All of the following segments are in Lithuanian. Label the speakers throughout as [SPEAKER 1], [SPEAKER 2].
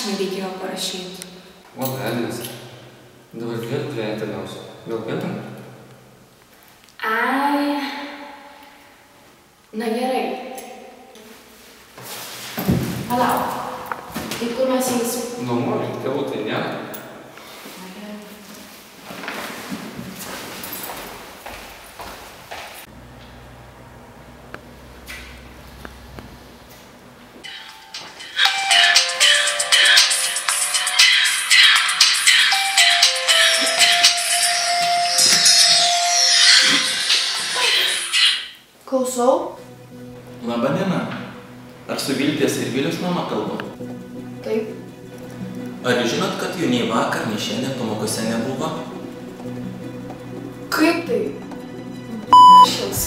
[SPEAKER 1] prašymą reikėjo parašyti.
[SPEAKER 2] O, velnias. Dabar dviejų toliausiu. Gal pėtam?
[SPEAKER 1] Ai. Na gerai. Palauk. Tai kur mes eisim?
[SPEAKER 2] Nuomo, tėvų tai nėra.
[SPEAKER 1] Na gerai. Klausau.
[SPEAKER 3] Labą dieną. Ar su Viltės ir Vilius mama kalba?
[SPEAKER 1] Taip.
[SPEAKER 3] Ar jūs žinot, kad jų nei vakar, nei šiandien pamokose nebuvo?
[SPEAKER 1] Kaip tai? Šils.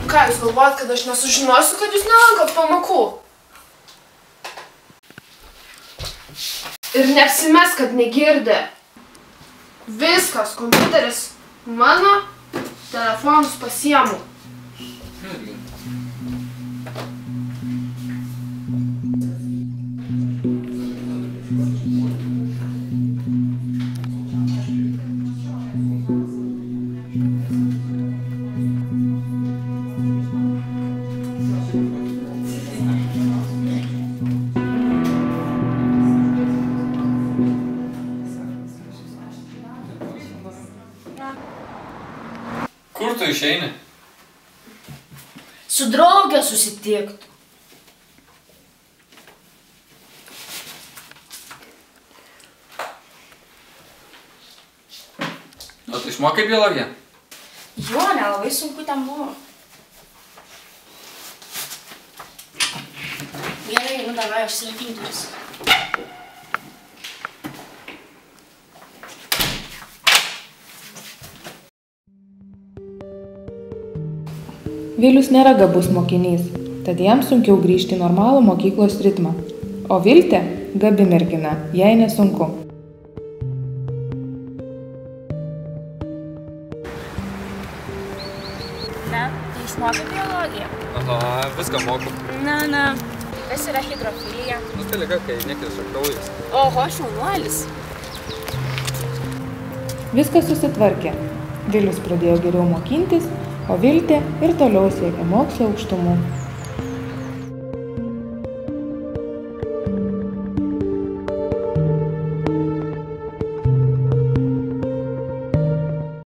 [SPEAKER 1] Ką, jūs galvojat, kad aš nesužinosiu, kad jūs nelankot pamokų? Ir neapsimes, kad negirdė. Viskas, kompiuteris mano, telefonus pasiemu.
[SPEAKER 2] Kur tu išeini?
[SPEAKER 1] Su drauge susitiktų.
[SPEAKER 2] O tu išmokai biologiją?
[SPEAKER 1] Jo, nelabai sunku ten buvo. Gerai, nu davai, užsirakintus.
[SPEAKER 4] Vilius nėra gabus mokinys, tad jam sunkiau grįžti į normalų mokyklos ritmą. O Viltė – gabi mergina, jai nesunku.
[SPEAKER 5] Na, tai išmokai biologiją?
[SPEAKER 2] Aha, viską moku.
[SPEAKER 5] Na. Kas yra hidrofilija?
[SPEAKER 2] Nu, tai liga, kai nekisa kraujas.
[SPEAKER 5] Oho, šaunuolis.
[SPEAKER 4] Viskas susitvarkė. Vilius pradėjo geriau mokintis, o Viltė ir toliau siekė mokslo aukštumų.